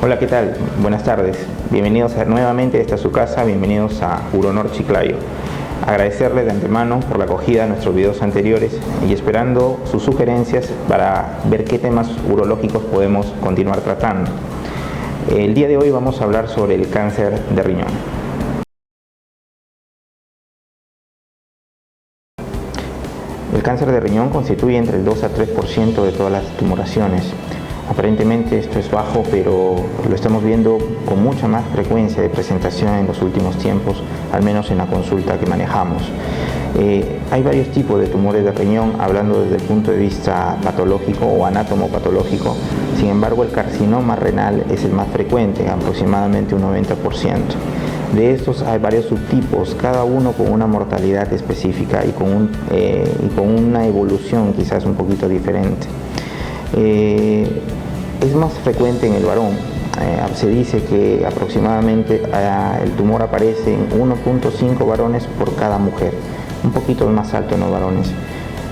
Hola, ¿qué tal? Buenas tardes. Bienvenidos nuevamente a esta su casa, bienvenidos a Uronor Chiclayo. Agradecerles de antemano por la acogida de nuestros videos anteriores y esperando sus sugerencias para ver qué temas urológicos podemos continuar tratando. El día de hoy vamos a hablar sobre el cáncer de riñón. El cáncer de riñón constituye entre el 2 a 3% de todas las tumoraciones. Aparentemente esto es bajo, pero lo estamos viendo con mucha más frecuencia de presentación en los últimos tiempos, al menos en la consulta que manejamos. Hay varios tipos de tumores de riñón, hablando desde el punto de vista patológico o anatomopatológico. Sin embargo, el carcinoma renal es el más frecuente, aproximadamente un 90%. De estos hay varios subtipos, cada uno con una mortalidad específica y con una evolución quizás un poquito diferente. Es más frecuente en el varón. Se dice que aproximadamente el tumor aparece en 1.5 varones por cada mujer, un poquito más alto en los varones.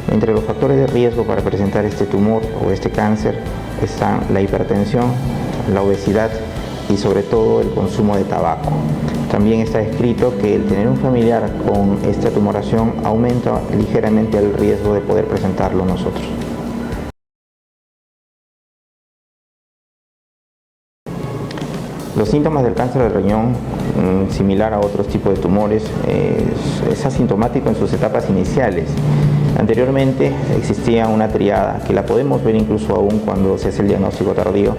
Entre los factores de riesgo para presentar este tumor o este cáncer están la hipertensión, la obesidad y sobre todo el consumo de tabaco. También está escrito que el tener un familiar con esta tumoración aumenta ligeramente el riesgo de poder presentarlo nosotros. Los síntomas del cáncer de riñón, similar a otros tipos de tumores, es asintomático en sus etapas iniciales. Anteriormente existía una triada que la podemos ver incluso aún cuando se hace el diagnóstico tardío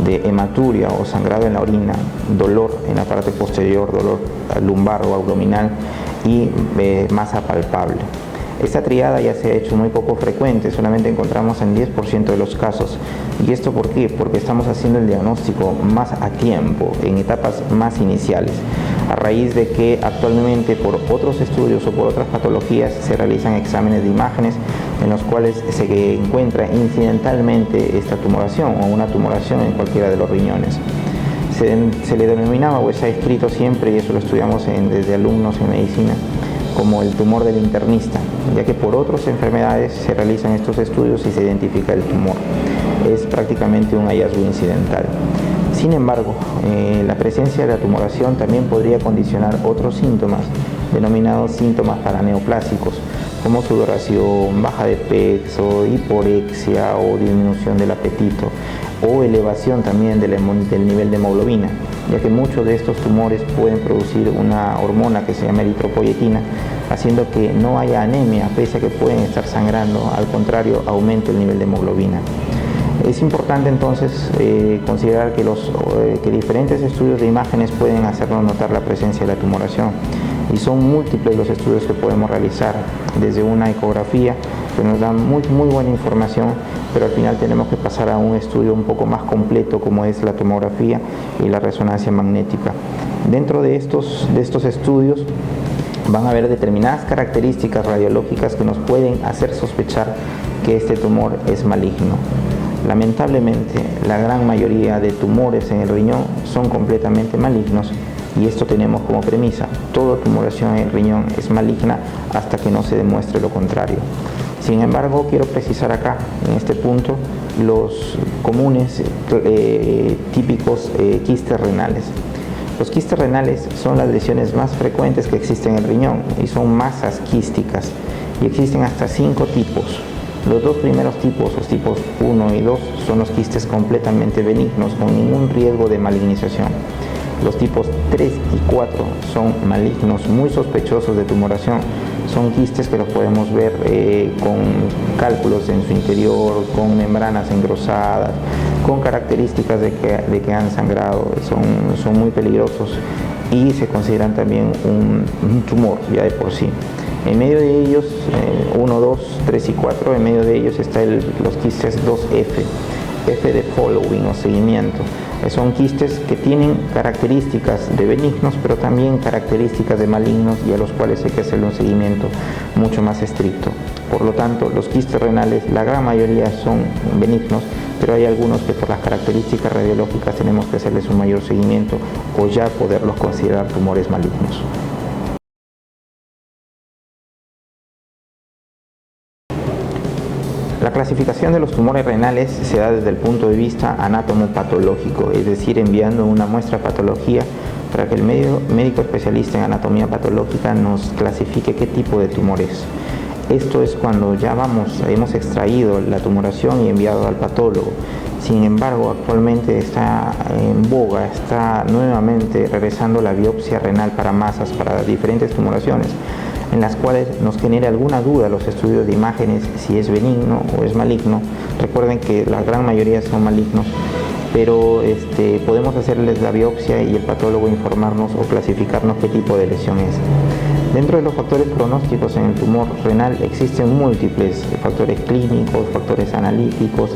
de hematuria o sangrado en la orina, dolor en la parte posterior, dolor lumbar o abdominal y masa palpable. Esta triada ya se ha hecho muy poco frecuente, solamente encontramos en 10% de los casos. ¿Y esto por qué? Porque estamos haciendo el diagnóstico más a tiempo, en etapas más iniciales, a raíz de que actualmente por otros estudios o por otras patologías se realizan exámenes de imágenes en los cuales se encuentra incidentalmente esta tumoración o una tumoración en cualquiera de los riñones. Se le denominaba o está escrito siempre, y eso lo estudiamos desde alumnos en medicina, como el tumor del internista, ya que por otras enfermedades se realizan estos estudios y se identifica el tumor. Es prácticamente un hallazgo incidental. Sin embargo, la presencia de la tumoración también podría condicionar otros síntomas, denominados síntomas paraneoplásicos, como sudoración, baja de peso, hiporexia o disminución del apetito, o elevación también del nivel de hemoglobina, ya que muchos de estos tumores pueden producir una hormona que se llama eritropoyetina, haciendo que no haya anemia, pese a que pueden estar sangrando, al contrario, aumenta el nivel de hemoglobina. Es importante entonces considerar que diferentes estudios de imágenes pueden hacernos notar la presencia de la tumoración, y son múltiples los estudios que podemos realizar, desde una ecografía que nos da muy buena información, pero al final tenemos que pasar a un estudio un poco más completo, como es la tomografía y la resonancia magnética. Dentro de estos estudios van a haber determinadas características radiológicas que nos pueden hacer sospechar que este tumor es maligno. Lamentablemente, la gran mayoría de tumores en el riñón son completamente malignos, y esto tenemos como premisa: toda tumoración en el riñón es maligna hasta que no se demuestre lo contrario. Sin embargo, quiero precisar acá, en este punto, los comunes típicos quistes renales. Los quistes renales son las lesiones más frecuentes que existen en el riñón y son masas quísticas, y existen hasta 5 tipos. Los dos primeros tipos, los tipos 1 y 2, son los quistes completamente benignos, con ningún riesgo de malignización. Los tipos 3 y 4 son malignos, muy sospechosos de tumoración. Son quistes que los podemos ver con cálculos en su interior, con membranas engrosadas, con características de que han sangrado. Son muy peligrosos y se consideran también un tumor ya de por sí. En medio de ellos, 1, 2, 3 y 4, en medio de ellos están los quistes 2F, F de following o seguimiento. Son quistes que tienen características de benignos, pero también características de malignos, y a los cuales hay que hacerle un seguimiento mucho más estricto. Por lo tanto, los quistes renales, la gran mayoría son benignos, pero hay algunos que por las características radiológicas tenemos que hacerles un mayor seguimiento o ya poderlos considerar tumores malignos. La clasificación de los tumores renales se da desde el punto de vista anatomopatológico, es decir, enviando una muestra de patología para que el médico especialista en anatomía patológica nos clasifique qué tipo de tumor es. Esto es cuando ya hemos extraído la tumoración y enviado al patólogo. Sin embargo, actualmente está en boga, está nuevamente regresando la biopsia renal para masas, para diferentes tumoraciones, en las cuales nos genera alguna duda los estudios de imágenes si es benigno o es maligno. Recuerden que la gran mayoría son malignos, pero podemos hacerles la biopsia y el patólogo informarnos o clasificarnos qué tipo de lesión es. Dentro de los factores pronósticos en el tumor renal existen múltiples factores clínicos, factores analíticos,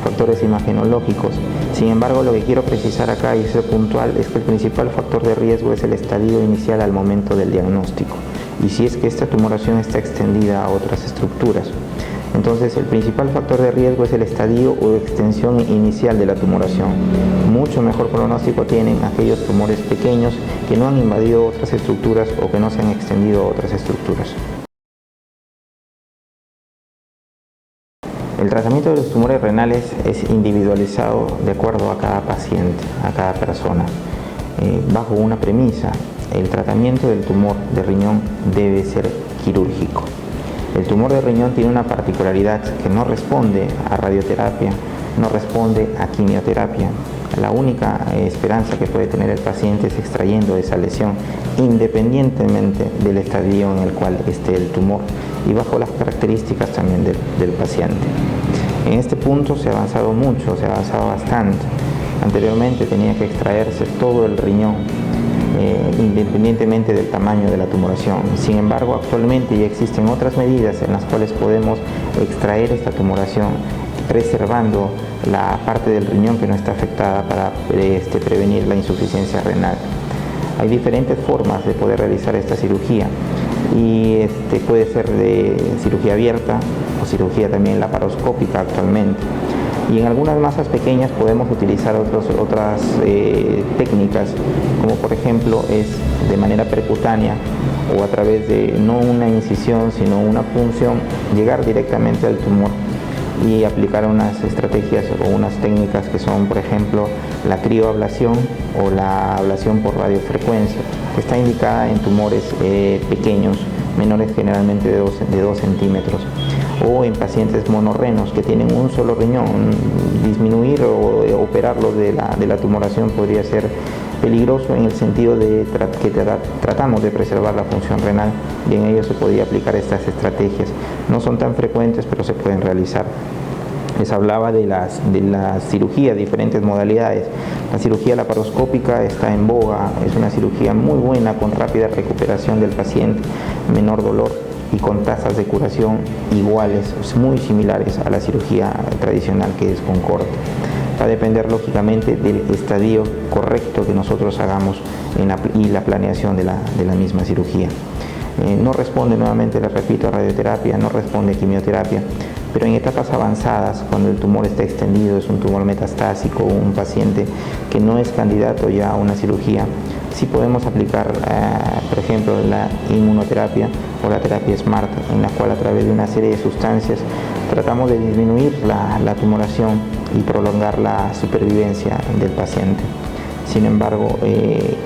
factores imagenológicos. Sin embargo, lo que quiero precisar acá y ser puntual es que el principal factor de riesgo es el estadio inicial al momento del diagnóstico, y si es que esta tumoración está extendida a otras estructuras. Entonces, el principal factor de riesgo es el estadio o extensión inicial de la tumoración. Mucho mejor pronóstico tienen aquellos tumores pequeños que no han invadido otras estructuras o que no se han extendido a otras estructuras. El tratamiento de los tumores renales es individualizado de acuerdo a cada paciente, a cada persona, bajo una premisa: el tratamiento del tumor de riñón debe ser quirúrgico. El tumor de riñón tiene una particularidad que no responde a radioterapia, no responde a quimioterapia. La única esperanza que puede tener el paciente es extrayendo esa lesión, independientemente del estadio en el cual esté el tumor y bajo las características también del paciente. En este punto se ha avanzado mucho, se ha avanzado bastante. Anteriormente tenía que extraerse todo el riñón, independientemente del tamaño de la tumoración. Sin embargo, actualmente ya existen otras medidas en las cuales podemos extraer esta tumoración, preservando la parte del riñón que no está afectada para prevenir la insuficiencia renal. Hay diferentes formas de poder realizar esta cirugía y puede ser de cirugía abierta o cirugía también laparoscópica actualmente. Y en algunas masas pequeñas podemos utilizar otras técnicas, como por ejemplo es de manera percutánea o a través de no una incisión sino una punción, llegar directamente al tumor y aplicar unas estrategias o unas técnicas que son, por ejemplo, la crioablación o la ablación por radiofrecuencia, que está indicada en tumores pequeños, menores generalmente de 2 centímetros, o en pacientes monorrenos que tienen un solo riñón. Disminuir o operarlos de la tumoración podría ser peligroso en el sentido de que tratamos de preservar la función renal, y en ello se podría aplicar estas estrategias. No son tan frecuentes, pero se pueden realizar. Les hablaba de las cirugías, diferentes modalidades. La cirugía laparoscópica está en boga, es una cirugía muy buena con rápida recuperación del paciente, menor dolor y con tasas de curación iguales, muy similares a la cirugía tradicional, que es con corte. Va a depender lógicamente del estadio correcto que nosotros hagamos y la planeación de la misma cirugía. No responde, nuevamente les repito, a radioterapia, no responde a quimioterapia, pero en etapas avanzadas, cuando el tumor está extendido, es un tumor metastásico, un paciente que no es candidato ya a una cirugía, sí podemos aplicar, por ejemplo, la inmunoterapia o la terapia SMART, en la cual a través de una serie de sustancias tratamos de disminuir la tumoración y prolongar la supervivencia del paciente. Sin embargo,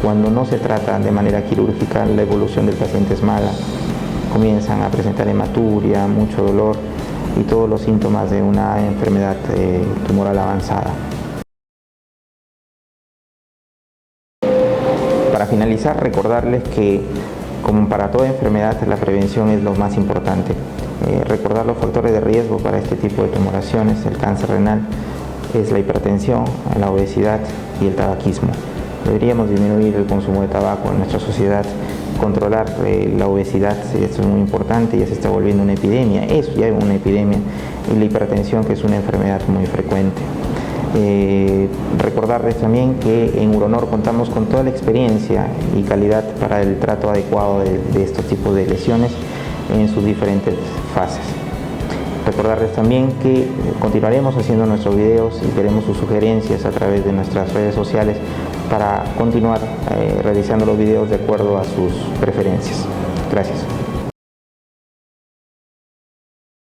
cuando no se trata de manera quirúrgica, la evolución del paciente es mala. Comienzan a presentar hematuria, mucho dolor y todos los síntomas de una enfermedad tumoral avanzada. Para finalizar, recordarles que, como para toda enfermedad, la prevención es lo más importante. Recordar los factores de riesgo para este tipo de tumoraciones: el cáncer renal, es la hipertensión, la obesidad y el tabaquismo. Deberíamos disminuir el consumo de tabaco en nuestra sociedad, controlar la obesidad, esto es muy importante, ya se está volviendo una epidemia, es ya una epidemia, y la hipertensión, que es una enfermedad muy frecuente. Recordarles también que en Uronor contamos con toda la experiencia y calidad para el trato adecuado de estos tipos de lesiones en sus diferentes fases. Recordarles también que continuaremos haciendo nuestros videos y queremos sus sugerencias a través de nuestras redes sociales para continuar realizando los videos de acuerdo a sus preferencias. Gracias.